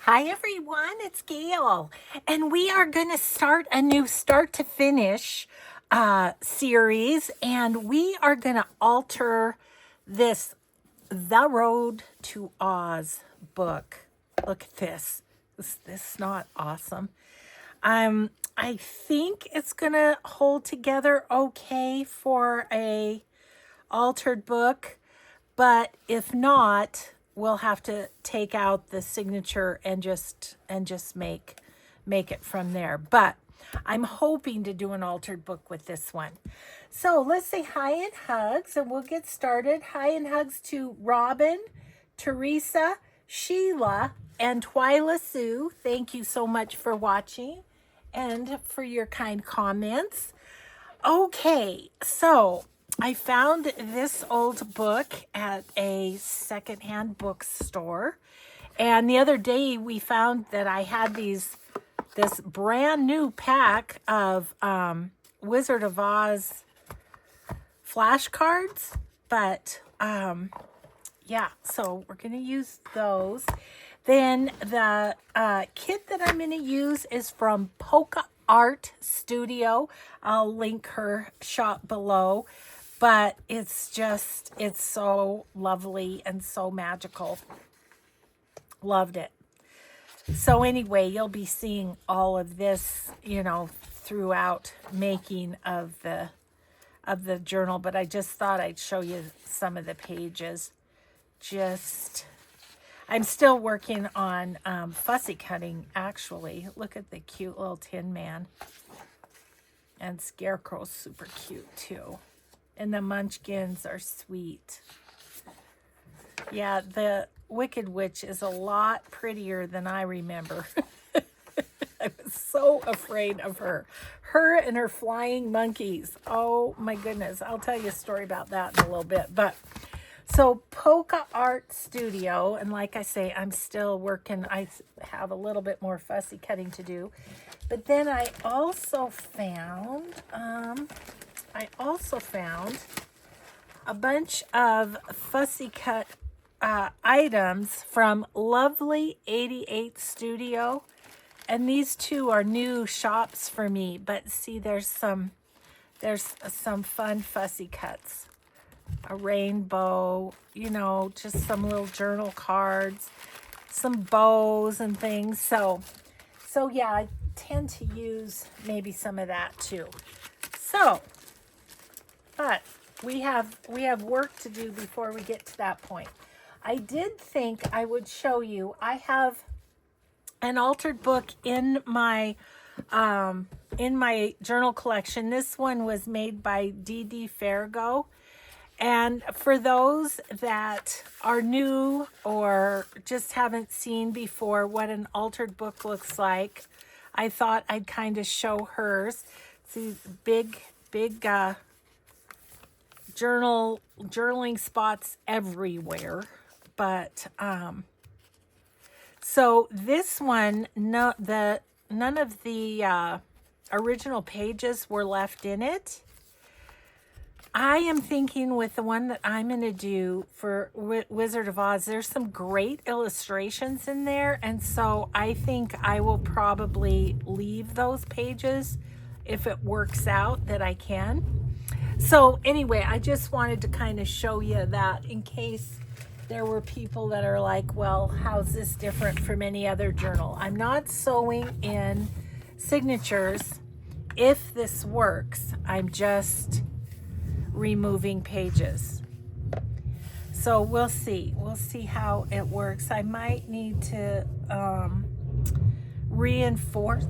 Hi everyone, it's Gail, and we are going to start a new start to finish series, and we are going to alter this The Road to Oz book. Look at this. This is not awesome. I think it's going to hold together okay for a altered book. But if not, we'll have to take out the signature and just make it from there. But I'm hoping to do an altered book with this one. So let's say hi and hugs and we'll get started. Hi and hugs to Robin, Teresa, Sheila, and Twyla Sue. Thank you so much for watching and for your kind comments. Okay, so I found this old book at a secondhand bookstore. And the other day we found that I had this brand new pack of Wizard of Oz flashcards. But yeah, so we're going to use those. Then the kit that I'm going to use is from Polka Art Studio. I'll link her shop below, but it's so lovely and so magical. Loved it. So anyway, you'll be seeing all of this, throughout making of the journal, but I just thought I'd show you some of the pages. I'm still working on fussy cutting, actually. Look at the cute little Tin Man. And Scarecrow's super cute, too. And the Munchkins are sweet. Yeah, the Wicked Witch is a lot prettier than I remember. I was so afraid of her. Her and her flying monkeys. Oh, my goodness. I'll tell you a story about that in a little bit. But so Polka Art Studio, and like I say, I'm still working. I have a little bit more fussy cutting to do. But then I also found a bunch of fussy cut items from Lovely 88 Studio. And these two are new shops for me. But see, there's some fun fussy cuts. A rainbow, just some little journal cards, some bows and things. So yeah, I tend to use maybe some of that too. So, but we have work to do before we get to that point. I did think I would show you. I have an altered book in my journal collection. This one was made by D.D. Fargo. And for those that are new or just haven't seen before what an altered book looks like, I thought I'd kind of show hers. See, big journaling spots everywhere. But so this one, none of the original pages were left in it. I am thinking with the one that I'm going to do for Wizard of Oz, there's some great illustrations in there. And so I think I will probably leave those pages if it works out that I can. So anyway, I just wanted to kind of show you that in case there were people that are like, well, how's this different from any other journal? I'm not sewing in signatures. If this works, I'm just removing pages. So we'll see how it works. I might need to reinforce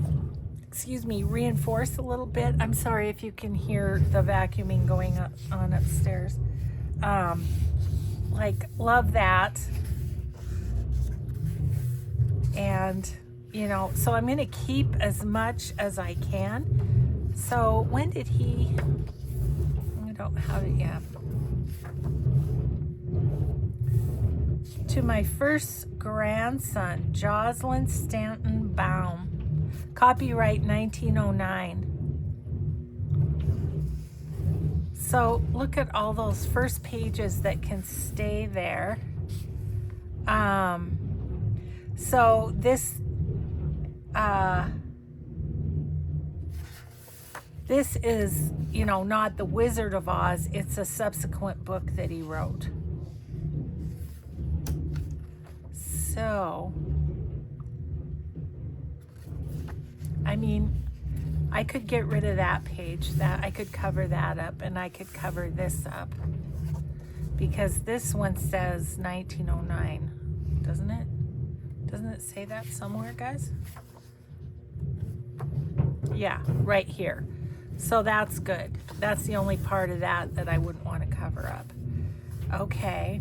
a little bit. I'm sorry if you can hear the vacuuming going on upstairs. Love that. And so I'm going to keep as much as I can. So when did he to my first grandson, Jocelyn Stanton Baum, copyright 1909. So look at all those first pages that can stay there. So this is, you know, not The Wizard of Oz. It's a subsequent book that he wrote. So, I mean, I could get rid of that page. That I could cover that up, and I could cover this up. Because this one says 1909, doesn't it? Doesn't it say that somewhere, guys? Yeah, right here. So that's good. That's the only part of that I wouldn't want to cover up. Okay.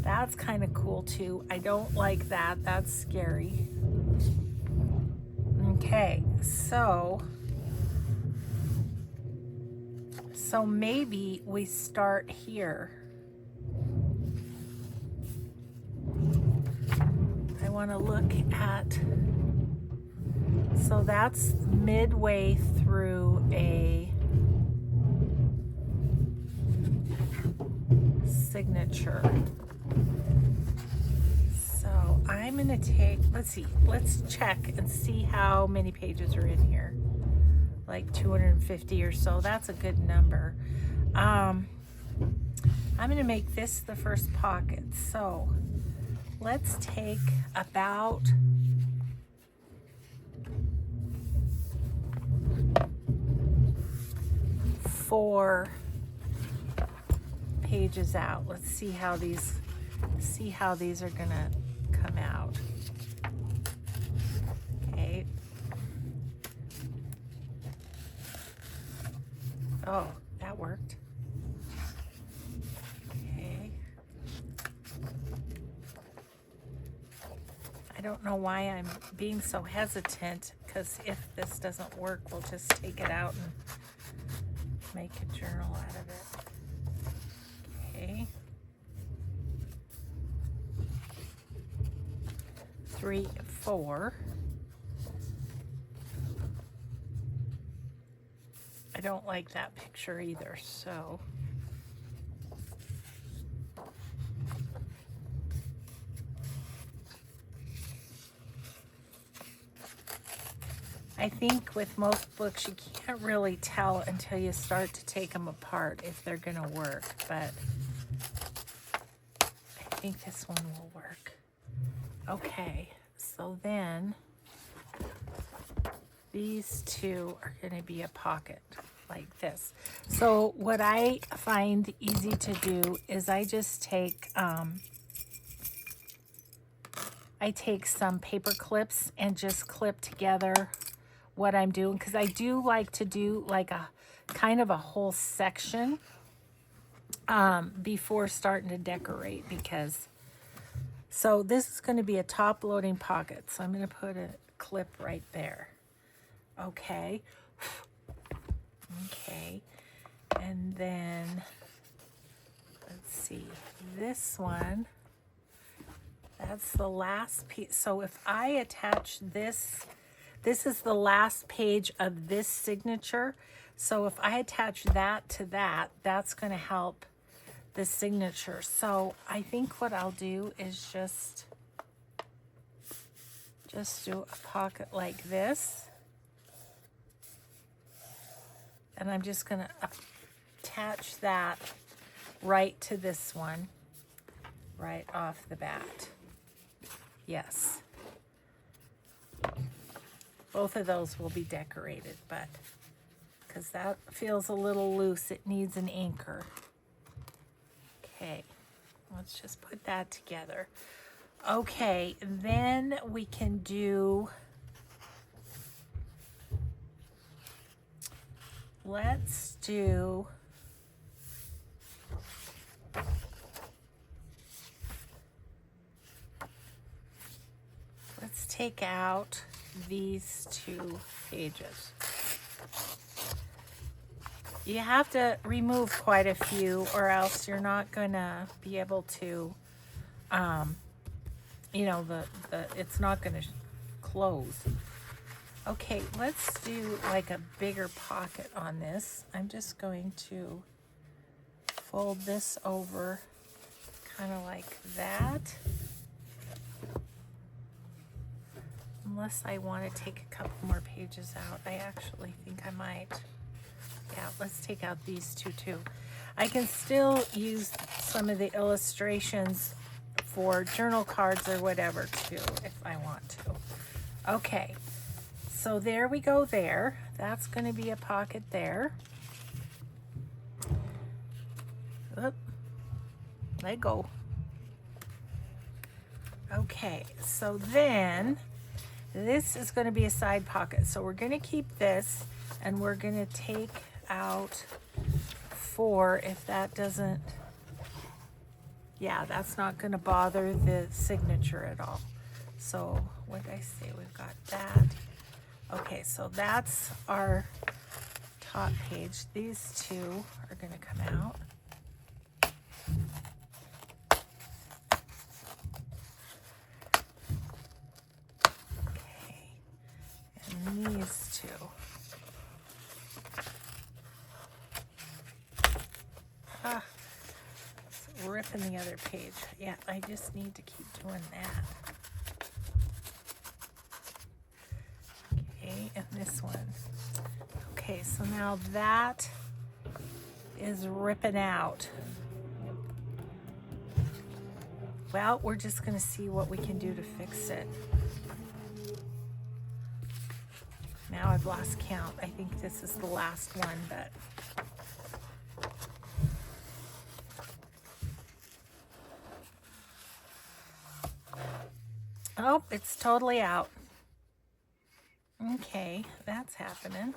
That's kind of cool too. I don't like that. That's scary. Okay, so maybe we start here. I want to look at, so that's midway through a signature. So I'm going to take, let's check and see how many pages are in here. Like 250 or so. That's a good number. I'm going to make this the first pocket. So let's take about 4 pages out. Let's see how these are gonna come out. Okay. Oh, that worked. Okay. I don't know why I'm being so hesitant, because if this doesn't work, we'll just take it out and make a journal out of it. Okay. 3, 4. I don't like that picture either, so I think with most books you can't really tell until you start to take them apart if they're gonna work, but I think this one will work. Okay, so then these two are gonna be a pocket like this. So what I find easy to do is I just take some paper clips and just clip together what I'm doing, because I do like to do like a kind of a whole section before starting to decorate, because so this is going to be a top loading pocket, so I'm going to put a clip right there. Okay. Okay, and then let's see, this one, that's the last piece. So if I attach this is the last page of this signature. So if I attach that to that, that's going to help the signature. So I think what I'll do is just do a pocket like this. And I'm just going to attach that right to this one, right off the bat. Yes. Both of those will be decorated, but because that feels a little loose, it needs an anchor. Okay, let's just put that together. Okay, then we can do, let's take out these 2 pages. You have to remove quite a few, or else you're not gonna be able to, you know, it's not gonna close. Okay, let's do like a bigger pocket on this. I'm just going to fold this over kind of like that. Unless I want to take a couple more pages out. I actually think I might. Yeah, let's take out these two too. I can still use some of the illustrations for journal cards or whatever too, if I want to. Okay, so there we go there. That's going to be a pocket there. Oop, let go. Okay, so then this is going to be a side pocket. So we're going to keep this, and we're going to take out 4 if that doesn't, yeah, that's not going to bother the signature at all. So what did I say? We've got that. Okay, so that's our top page. These two are going to come out. Okay, and these two. Ah, it's ripping the other page. Yeah, I just need to keep doing that. Okay, and this one. Okay, so now that is ripping out. Well, we're just going to see what we can do to fix it. Now I've lost count. I think this is the last one, but oh, it's totally out. Okay, that's happening.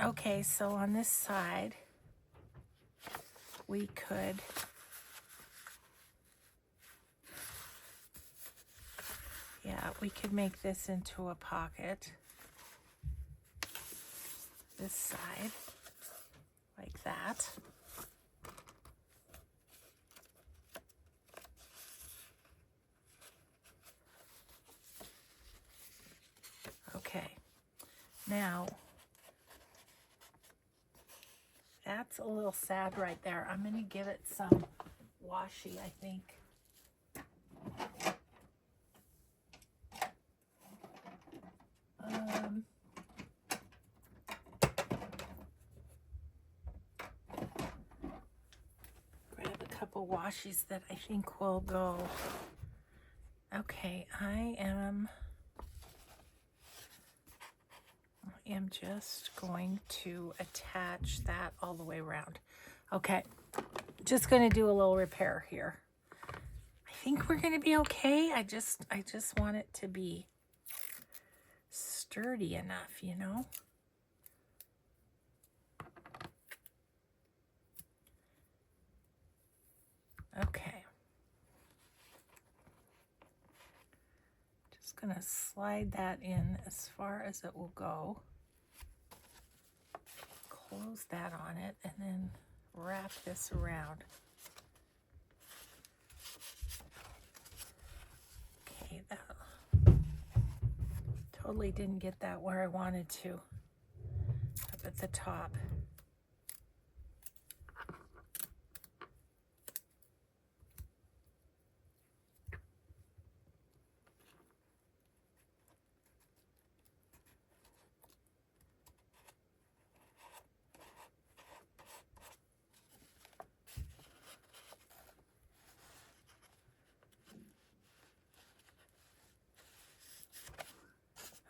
Okay, so on this side, we could make this into a pocket. This side, like that. Okay, now that's a little sad right there. I'm going to give it some washi, I think. Grab a couple washies that I think will go. Okay, I am just going to attach that all the way around. Okay, just going to do a little repair here. I think we're going to be okay. I just want it to be sturdy enough, you know. Okay. Just going to slide that in as far as it will go. Close that on it and then wrap this around. Okay, that totally didn't get that where I wanted to, up at the top.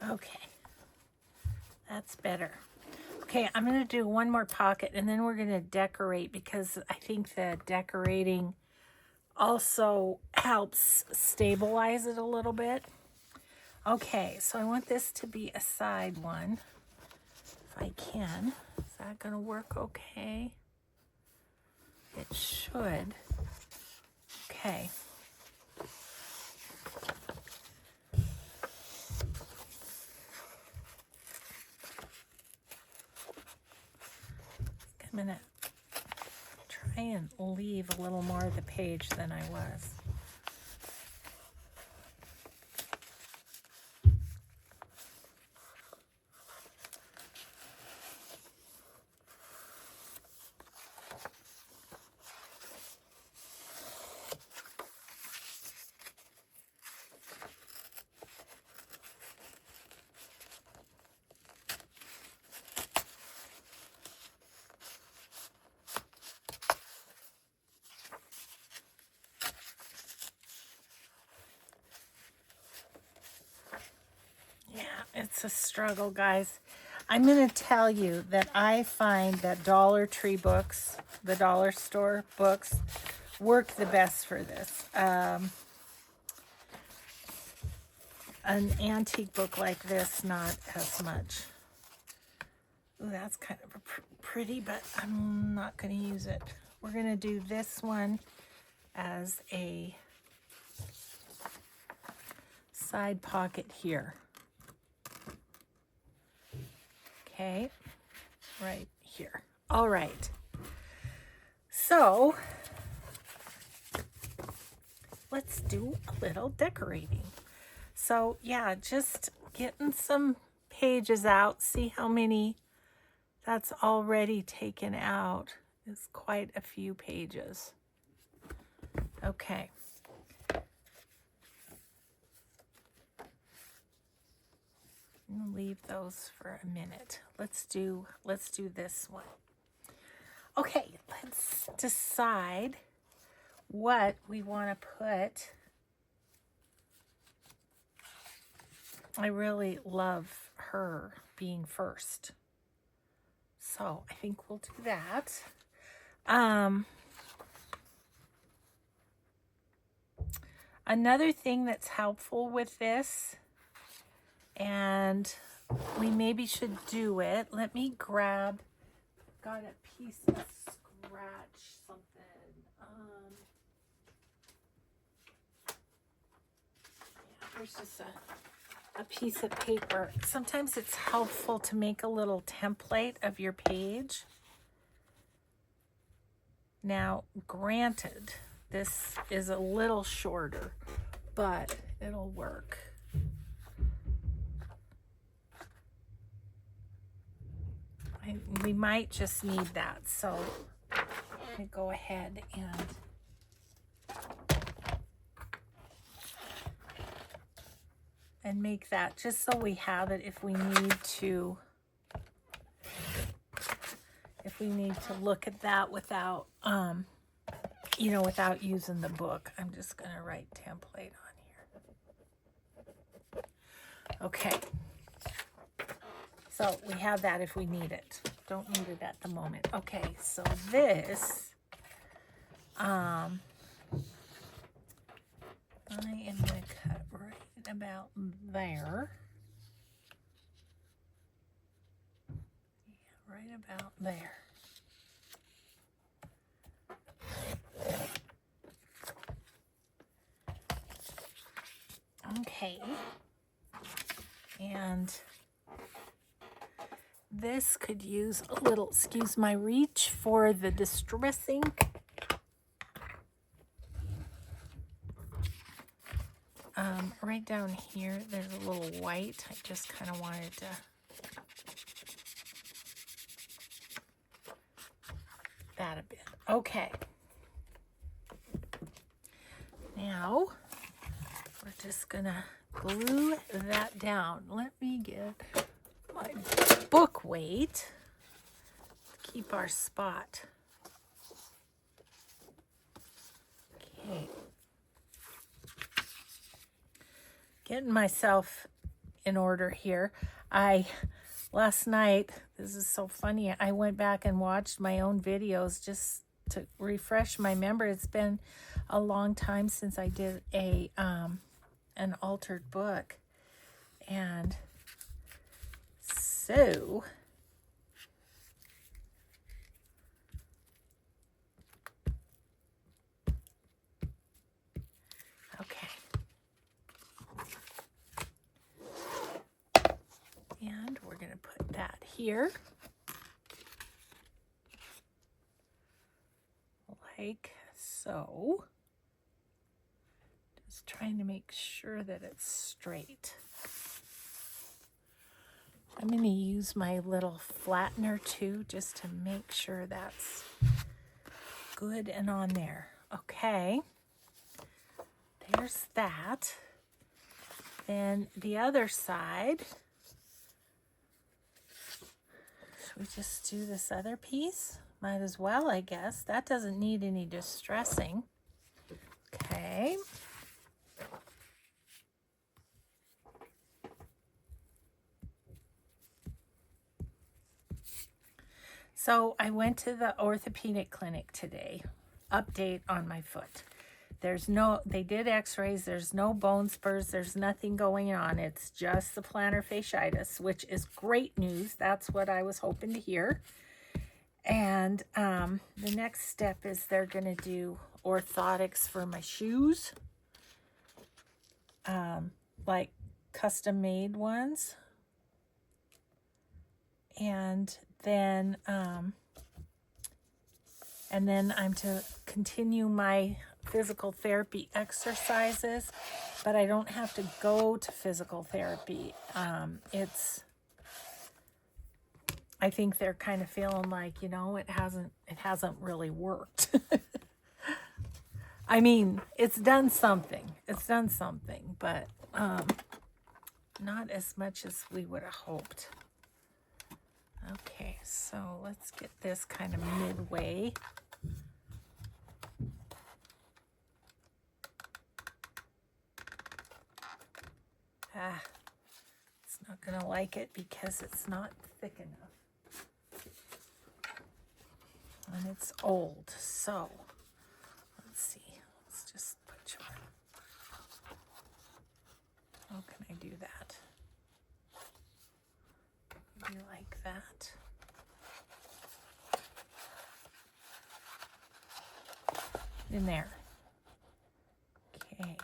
Okay, that's better. Okay, I'm going to do one more pocket and then we're going to decorate, because I think the decorating also helps stabilize it a little bit. Okay, so I want this to be a side one, if I can. Is that going to work okay? It should. Okay. I'm going to try and leave a little more of the page than I was. it's a struggle, guys. I'm going to tell you that I find that Dollar Tree books, the dollar store books, work the best for this. An antique book like this, not as much. Ooh, that's kind of pretty, but I'm not going to use it. We're going to do this one as a side pocket here. Okay, right here. All right. So let's do a little decorating. So yeah, just getting some pages out. See how many that's already taken out. Is quite a few pages. Okay. I'm gonna leave those for a minute. Let's do this one. Okay, let's decide what we want to put. I really love her being first, so I think we'll do that. Another thing that's helpful with this, and we maybe should do it. Let me grab, got a piece of scratch something. Yeah, there's just a piece of paper. Sometimes it's helpful to make a little template of your page. Now, granted, this is a little shorter, but it'll work. We might just need that, so let me go ahead and make that just so we have it if we need to look at that without without using the book. I'm just gonna write template on here. Okay, so we have that if we need it. Don't need it at the moment. Okay, so this I am gonna cut right about there. Yeah, right about there. Okay, and this could use a little, excuse my reach for the distress ink. Right down here, there's a little white. I just kind of wanted to that a bit. Okay. Now, we're just gonna glue that down. Let me get my book weight to keep our spot. Okay. Getting myself in order here. Last night, this is so funny, I went back and watched my own videos just to refresh my memory. It's been a long time since I did an altered book. And so okay. And we're going to put that here. Like so. Just trying to make sure that it's straight. I'm going to use my little flattener too, just to make sure that's good and on there. Okay. There's that. Then the other side. Should we just do this other piece? Might as well, I guess. That doesn't need any distressing. Okay. So I went to the orthopedic clinic today. Update on my foot. They did x-rays. There's no bone spurs. There's nothing going on. It's just the plantar fasciitis, which is great news. That's what I was hoping to hear. And the next step is they're going to do orthotics for my shoes. Like custom made ones. And then I'm to continue my physical therapy exercises, but I don't have to go to physical therapy. I think they're kind of feeling like, you know, it hasn't really worked. I mean, it's done something, but not as much as we would have hoped. Okay, so let's get this kind of midway. It's not going to like it because it's not thick enough. And it's old, so let's see. Let's just put you on. How can I do that? Maybe like that. In there. Okay.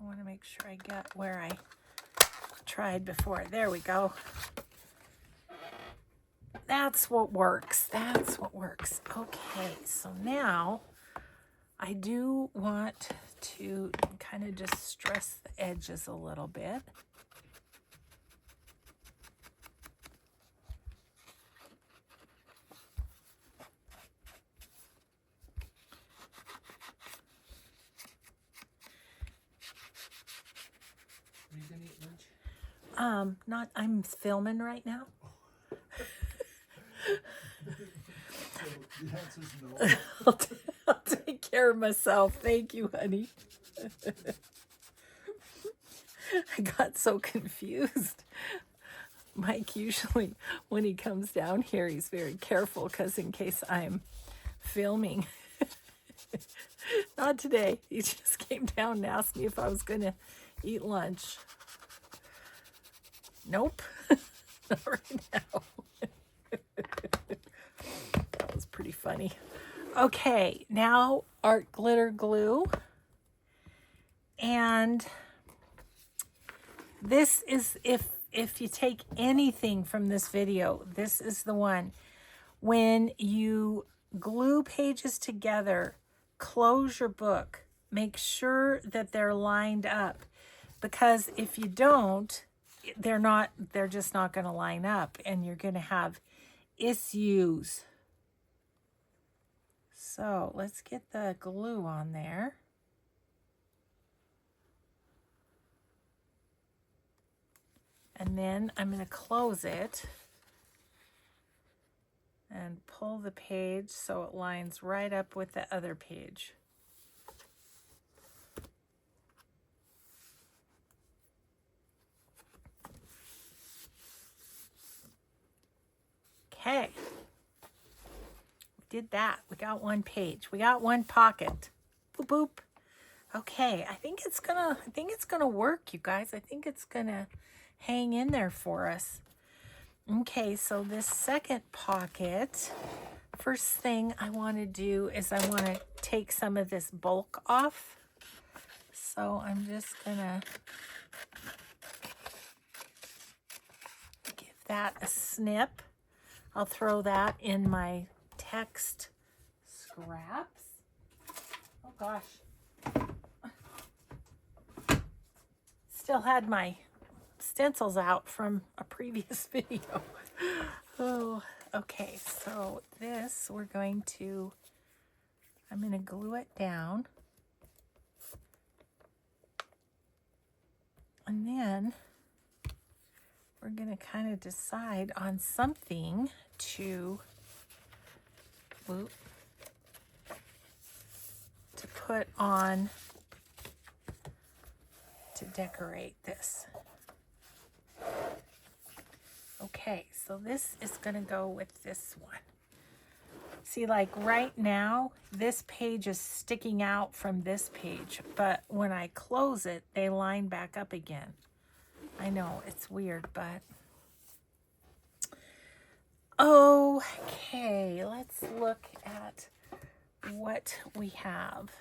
I want to make sure I get where I tried before. There we go. That's what works. That's what works. Okay, so now I do want to kind of just stress the edges a little bit. Are you gonna eat lunch? I'm filming right now. So the answer's no. I'll take care of myself. Thank you, honey. I got so confused. Mike usually, when he comes down here, he's very careful because in case I'm filming. Not today. He just came down and asked me if I was going to eat lunch. Nope. Not right now. That was pretty funny. Okay, now art glitter glue. And this is, if you take anything from this video, this is the one. When you glue pages together, close your book. Make sure that they're lined up, because if you don't, they're just not going to line up and you're going to have issues. So let's get the glue on there. And then I'm going to close it and pull the page so it lines right up with the other page. Okay. We did that. We got one page. We got one pocket. Boop boop. Okay, I think it's gonna work, you guys. I think it's gonna hang in there for us. Okay, so this second pocket, first thing I want to do is I want to take some of this bulk off. So I'm just gonna give that a snip. I'll throw that in my text scraps. Oh gosh. Still had my stencils out from a previous video. Oh, okay. So this, I'm going to glue it down. And then we're going to kind of decide on something to put on to decorate this. Okay, so this is gonna go with this one. See, like right now, this page is sticking out from this page, but when I close it, they line back up again. I know, it's weird, but... Okay, let's look at what we have.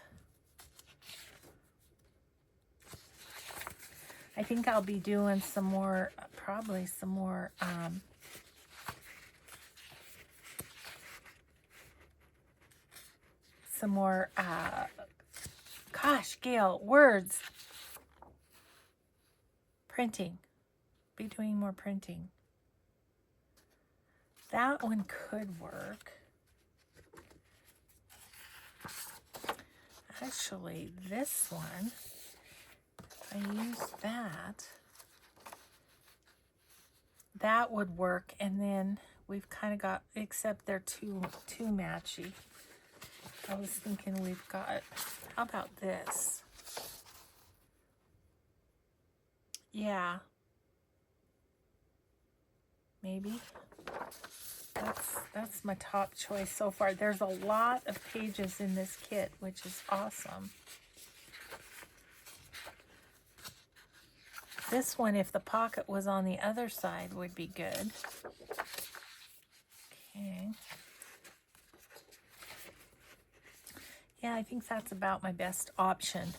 I think I'll be doing some more, probably some more, gosh, Gail, words. Printing. Be doing more printing. That one could work. Actually, this one, if I use that would work. And then we've kind of got, except they're too matchy. I was thinking we've got, how about this? Yeah. Maybe. That's my top choice so far. There's a lot of pages in this kit, which is awesome. This one, if the pocket was on the other side, would be good. Okay. Yeah, I think that's about my best option.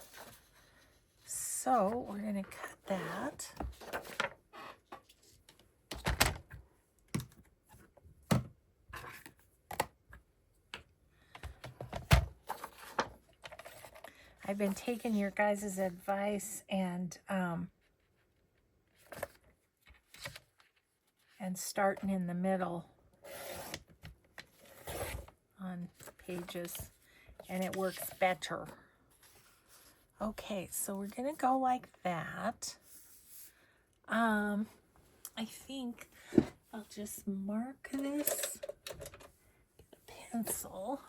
So we're going to cut that. I've been taking your guys' advice and starting in the middle on pages, and it works better. Okay, so we're gonna go like that. I think I'll just mark this, get a pencil.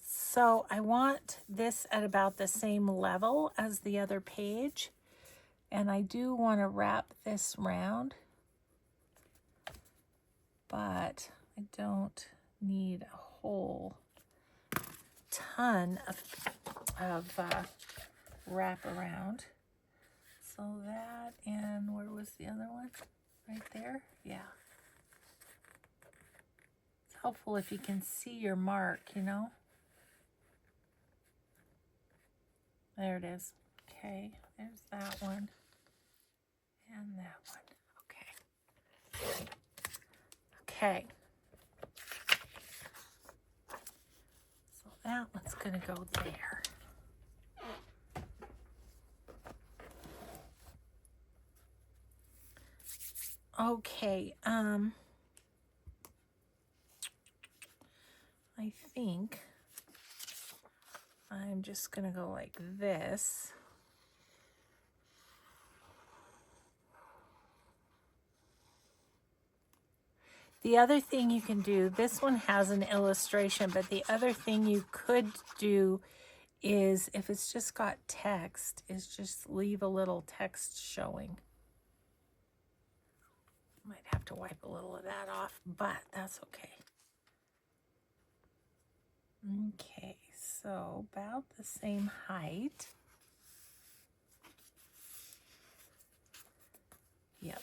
So I want this at about the same level as the other page, and I do want to wrap this round, but I don't need a whole ton of wrap around. So that, and where was the other one? Right there? Yeah. It's helpful if you can see your mark, you know? There it is. Okay, there's that one. And that one. Okay. Okay. So that one's going to go there. Okay, I think I'm just going to go like this. The other thing you can do, this one has an illustration, but the other thing you could do is, if it's just got text, is just leave a little text showing. Might have to wipe a little of that off, but that's okay. Okay, so about the same height. Yep.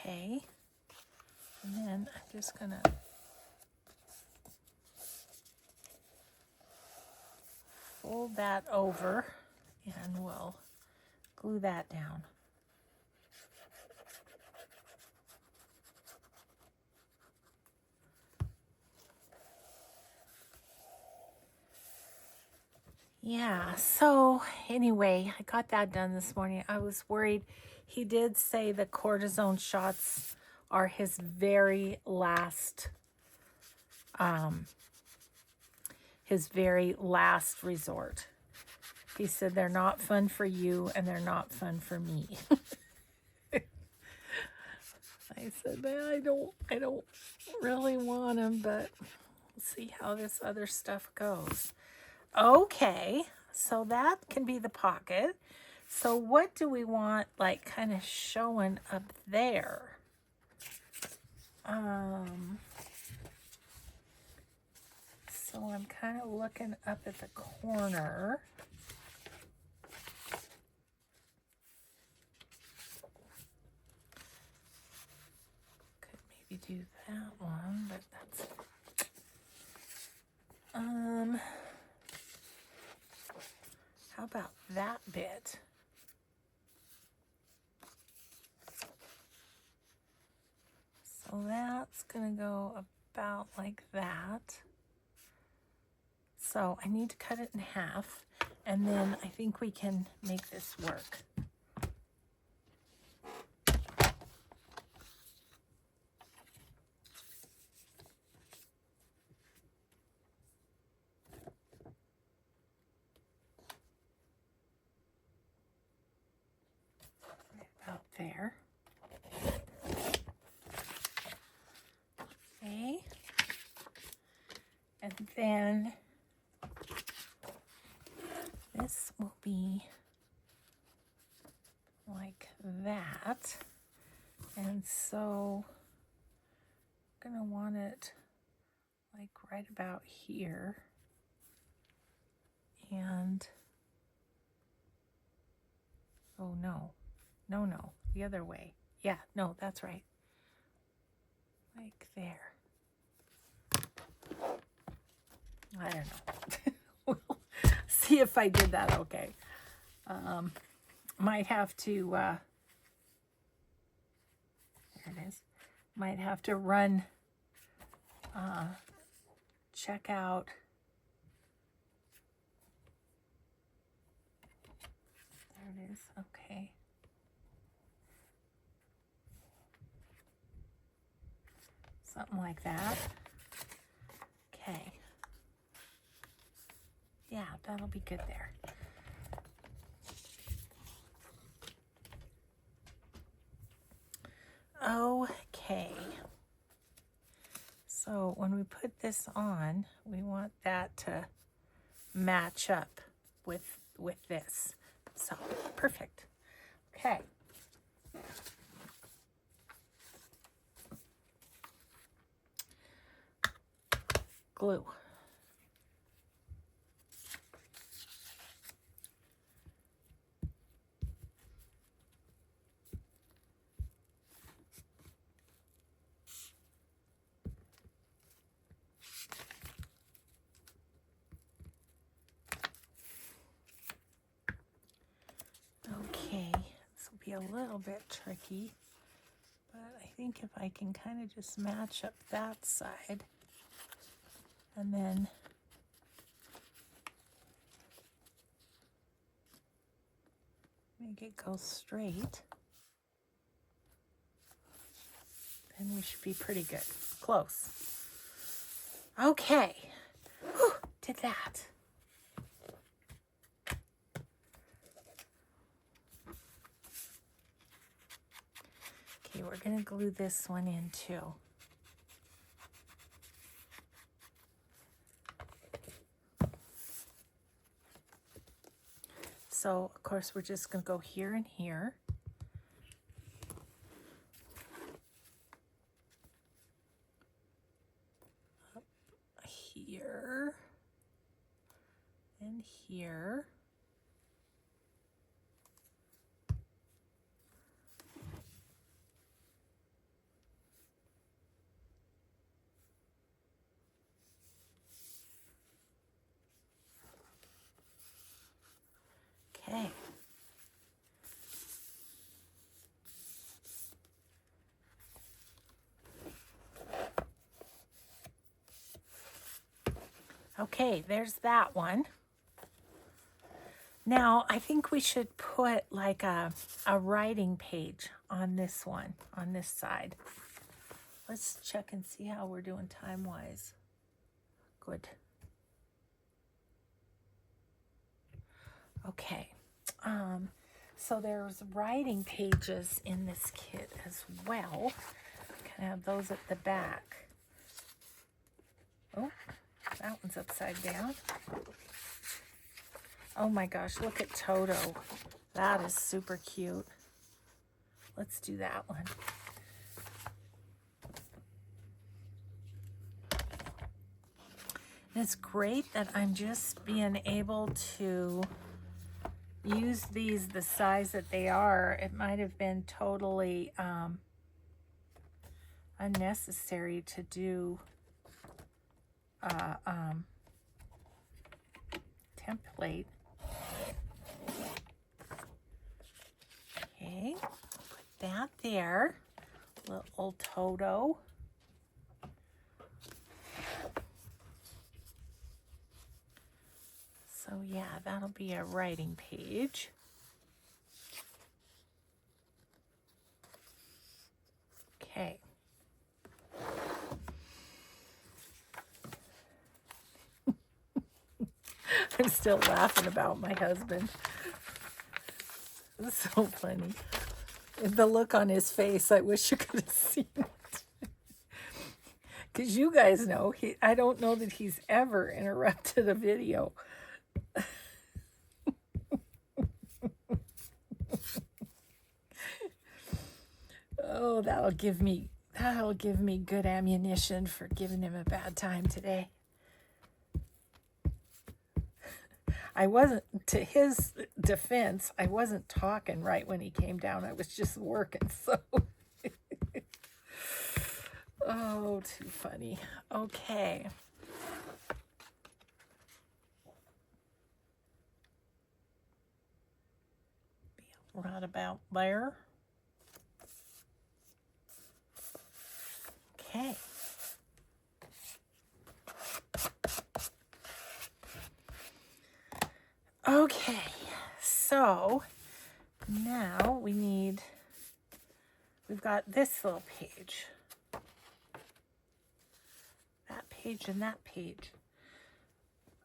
Okay, and then I'm just gonna fold that over and we'll glue that down. Yeah, so anyway, I got that done this morning. I was worried. He did say the cortisone shots are his very last resort. He said they're not fun for you and they're not fun for me. I said, man, I don't really want them, but we'll see how this other stuff goes. Okay, so that can be the pocket. So what do we want, like, kind of showing up there? So I'm kind of looking up at the corner. Could maybe do that one, but that's how about that bit? So that's gonna go about like that. So I need to cut it in half, and then I think we can make this work. About there. Okay. And then this will be like that. And so I'm gonna want it like right about here. And oh no, the other way. Yeah, no, that's right. Like there. I don't know. We'll see if I did that okay. Might have to, there it is. Might have to run, check out. There it is, okay. Something like that. Okay. Yeah, that'll be good there. Okay. So when we put this on, we want that to match up with this. So perfect. Okay. Glue. Okay, this will be a little bit tricky, but I think if I can kind of just match up that side and then make it go straight, then we should be pretty good. Close. Okay. Whew, did that. Okay, we're going to glue this one in too. So, of course, we're just going to go here and here. Up here. And here. Okay. Okay, there's that one. Now, I think we should put like a writing page on this one, on this side. Let's check and see how we're doing time-wise. Good. Okay. So there's writing pages in this kit as well. Can have those at the back. Oh, that one's upside down. Oh my gosh, look at Toto. That is super cute. Let's do that one. And it's great that I'm just being able to use these the size that they are. It might have been totally unnecessary to do template. Okay, put that there. Little old Toto. So yeah, that'll be a writing page. Okay. I'm still laughing about my husband. It's so funny. The look on his face, I wish you could have seen it. Because you guys know, I don't know that he's ever interrupted a video. Oh, that'll give me good ammunition for giving him a bad time today. I wasn't, to his defense, I wasn't talking right when he came down. I was just working, so. Oh, too funny. Okay. Right about there. Okay. Okay, so now we've got this little page. That page and that page.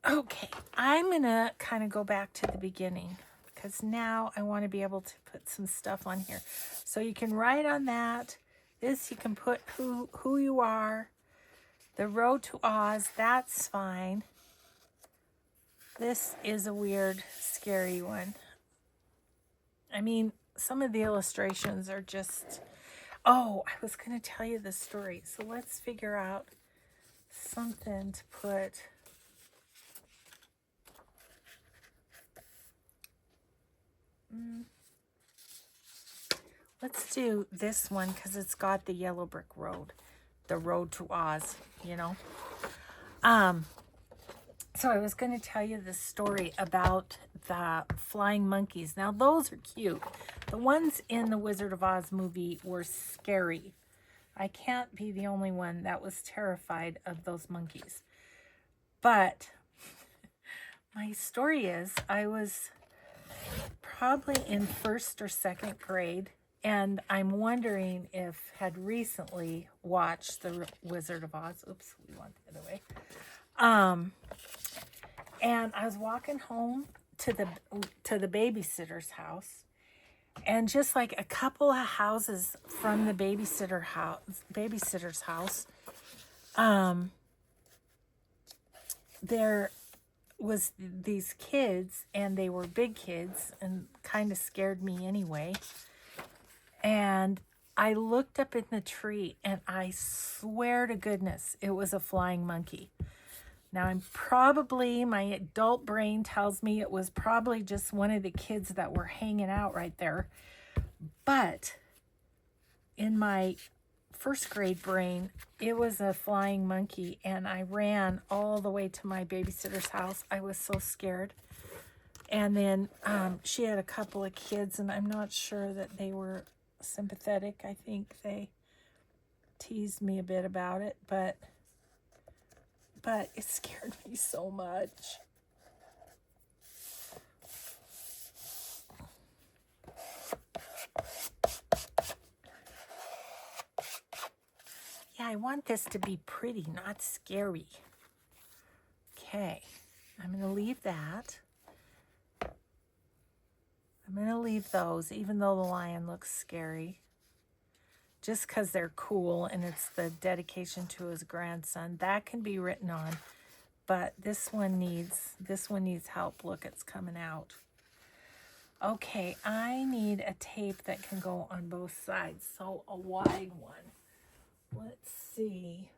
Okay, I'm gonna kind of go back to the beginning because now I want to be able to put some stuff on here. So you can write on that. This you can put who you are. The road to Oz, that's fine. This is a weird, scary one. I mean, some of the illustrations are just... Oh, I was going to tell you the story. So let's figure out something to put... Let's do this one because it's got the yellow brick road. The road to Oz, you know. So I was going to tell you the story about the flying monkeys. Now, those are cute. The ones in the Wizard of Oz movie were scary. I can't be the only one that was terrified of those monkeys. But my story is I was probably in first or second grade, and I'm wondering if had recently watched the Wizard of Oz. Oops, we went the other way. And I was walking home to the babysitter's house, and just like a couple of houses from the babysitter's house, there was these kids, and they were big kids and kind of scared me anyway. And I looked up in the tree, and I swear to goodness, it was a flying monkey. Now, my adult brain tells me it was probably just one of the kids that were hanging out right there. But in my first grade brain, it was a flying monkey, and I ran all the way to my babysitter's house. I was so scared. And then she had a couple of kids, and I'm not sure that they were sympathetic. I think they teased me a bit about it, but it scared me so much. Yeah, I want this to be pretty, not scary. Okay, I'm going to leave that. I'm going to leave those, even though the lion looks scary. Just because they're cool and it's the dedication to his grandson. That can be written on. but this one needs help. Look, it's coming out. Okay, I need a tape that can go on both sides, so a wide one. Let's see.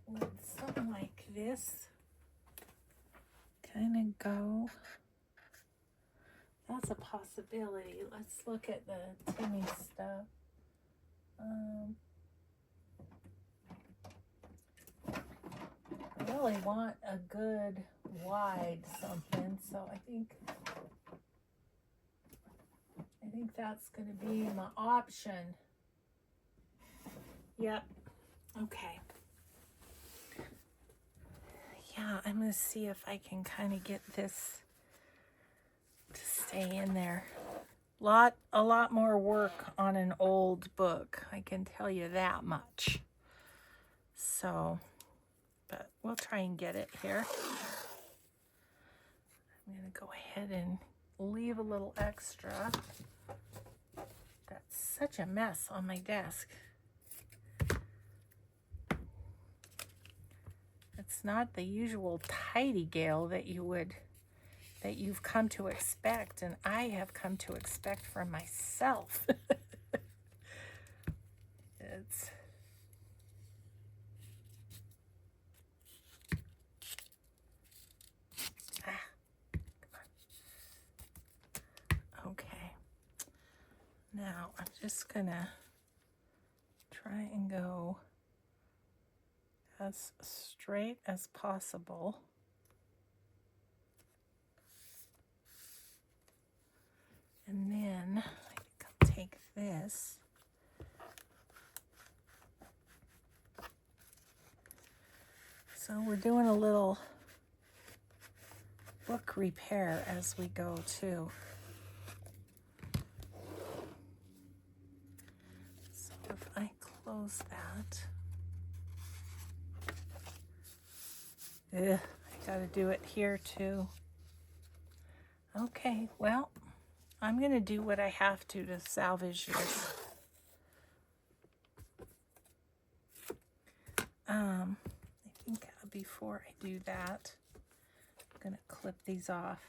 Would something like this kind of go? That's a possibility. Let's look at the Timmy stuff. I really want a good wide something, so I think that's going to be my option. Yep. Okay. Yeah, I'm going to see if I can kind of get this to stay in there. A lot more work on an old book, I can tell you that much. So, but we'll try and get it here. I'm going to go ahead and leave a little extra. That's such a mess on my desk. It's not the usual tidy Gail that you've come to expect, and I have come to expect from myself. It's okay. Now I'm just gonna try and go as straight as possible. And then I think I'll take this. So we're doing a little book repair as we go too. So if I close that, I gotta do it here too. Okay, well, I'm gonna do what I have to salvage this. I think before I do that, I'm gonna clip these off.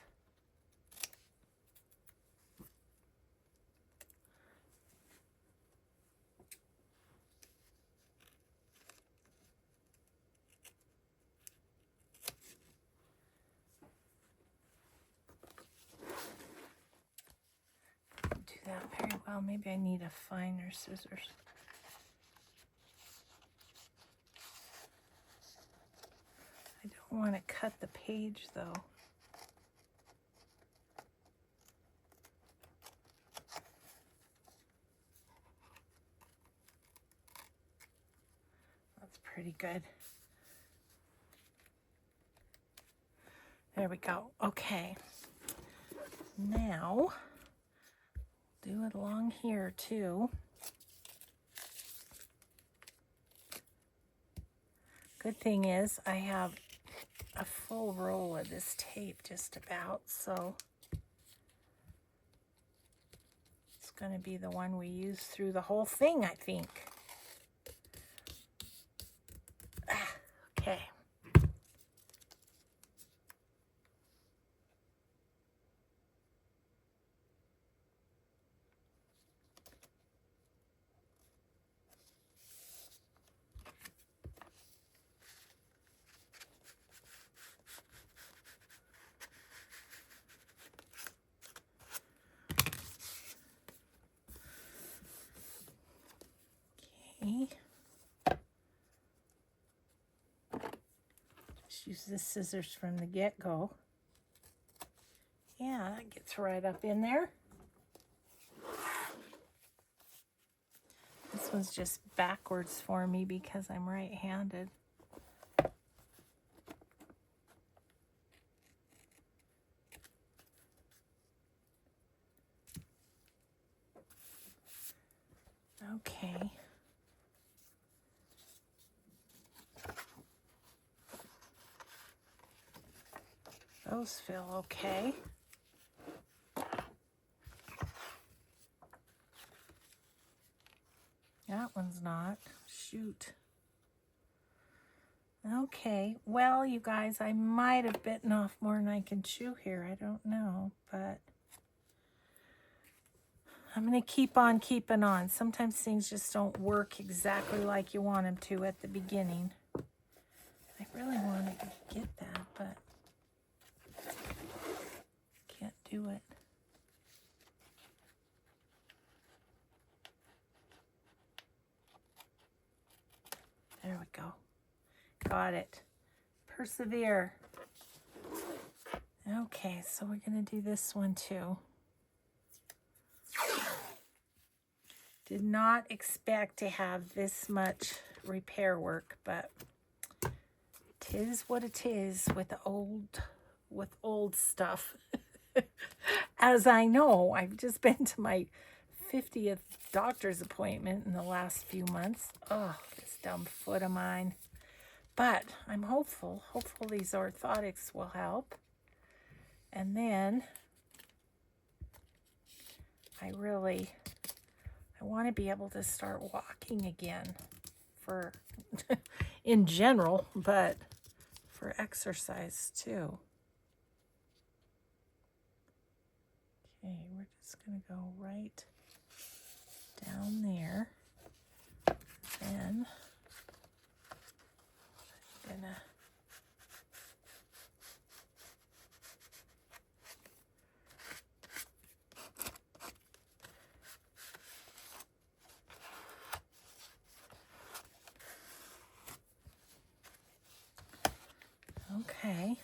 Do that very well. Maybe I need a finer scissors. I don't want to cut the page though. That's pretty good. There we go. Okay. Now, do it along here too. Good thing is I have a full roll of this tape just about, so it's going to be the one we use through the whole thing, I think. Okay. Just use the scissors from the get-go. Yeah, that gets right up in there. This one's just backwards for me because I'm right-handed. Okay. Those feel okay. Yeah, that one's not. Shoot. Okay, well, you guys, I might have bitten off more than I can chew here. I don't know, but I'm going to keep on keeping on. Sometimes things just don't work exactly like you want them to at the beginning. I really wanted to get that, but can't do it. There we go. Got it. Persevere. Okay, so we're going to do this one too. Did not expect to have this much repair work, but 'tis what it is with old stuff. As I know, I've just been to my 50th doctor's appointment in the last few months. Oh, this dumb foot of mine. But I'm hopeful. Hopeful these orthotics will help. And then I want to be able to start walking again for in general, but for exercise too. Okay, we're just going to go right down there. Then I'm going to okay.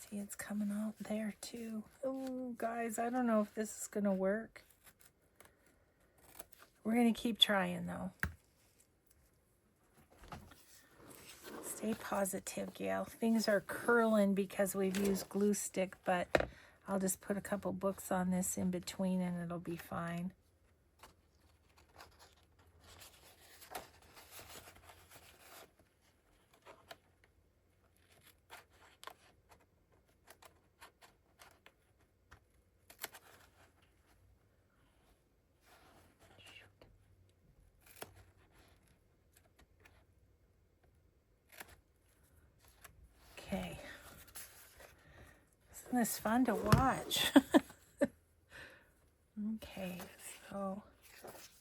See, it's coming out there too. Oh, guys, I don't know if this is going to work. We're going to keep trying, though. Stay positive, Gail. Things are curling because we've used glue stick, but I'll just put a couple books on this in between and it'll be fine. Okay. Isn't this fun to watch? Okay, so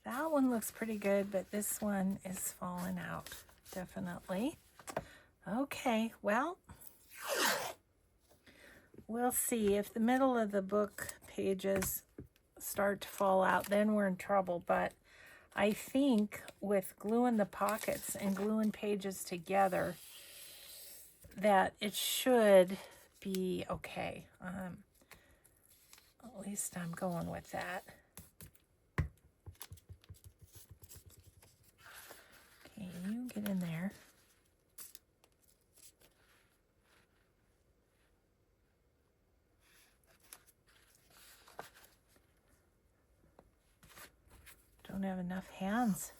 that one looks pretty good, but this one is falling out, definitely. Okay, well, we'll see. If the middle of the book pages start to fall out, then we're in trouble. But I think with gluing the pockets and gluing pages together, that it should be okay. At least I'm going with that. Okay, you get in there. Don't have enough hands.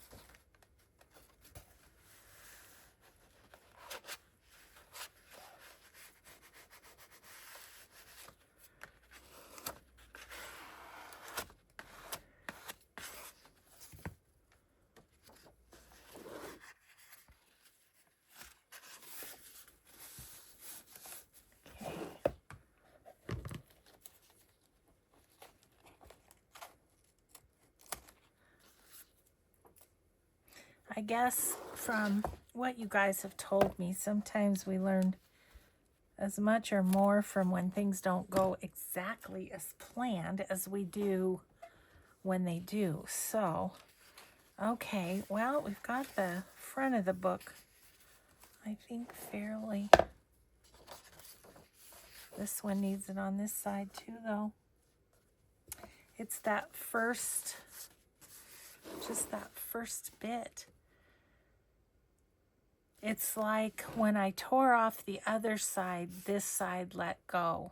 I guess from what you guys have told me, sometimes we learn as much or more from when things don't go exactly as planned as we do when they do. So, okay, well, we've got the front of the book, I think, fairly. This one needs it on this side too, though. It's that first, just that first bit. It's like when I tore off the other side, this side let go,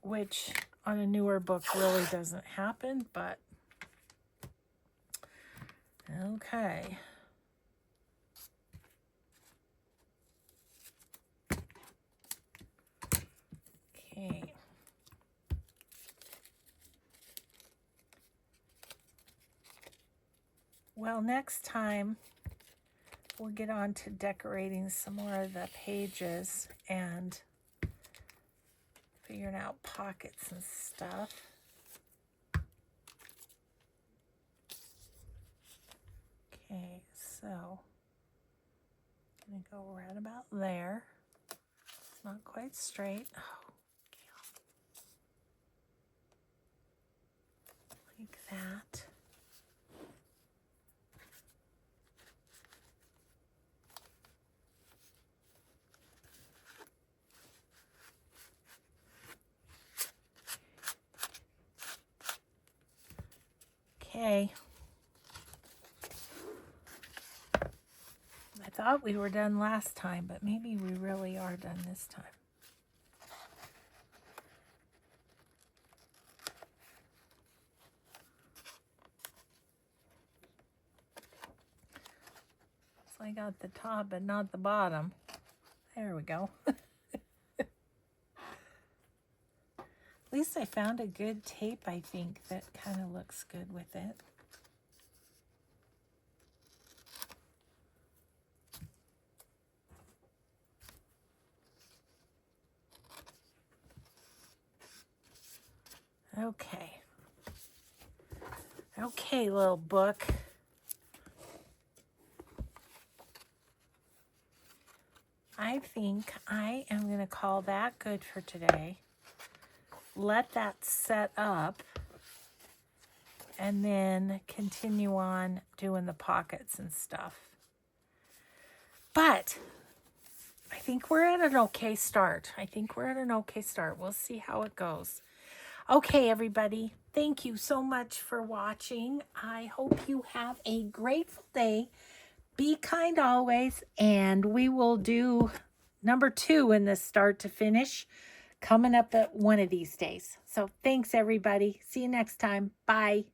which on a newer book really doesn't happen, but okay. Okay. well, next time we'll get on to decorating some more of the pages and figuring out pockets and stuff. Okay, so I'm going to go right about there. It's not quite straight. Oh, like that. Okay. I thought we were done last time, but maybe we really are done this time. So I got the top, but not the bottom. There we go. At least I found a good tape, I think, that kind of looks good with it. Okay. Okay, little book. I think I am going to call that good for today. Let that set up and then continue on doing the pockets and stuff. But I think we're at an okay start. We'll see how it goes. Okay, everybody. Thank you so much for watching. I hope you have a grateful day. Be kind always, and we will do number 2 in this start to finish coming up at one of these days. So thanks, everybody. See you next time. Bye.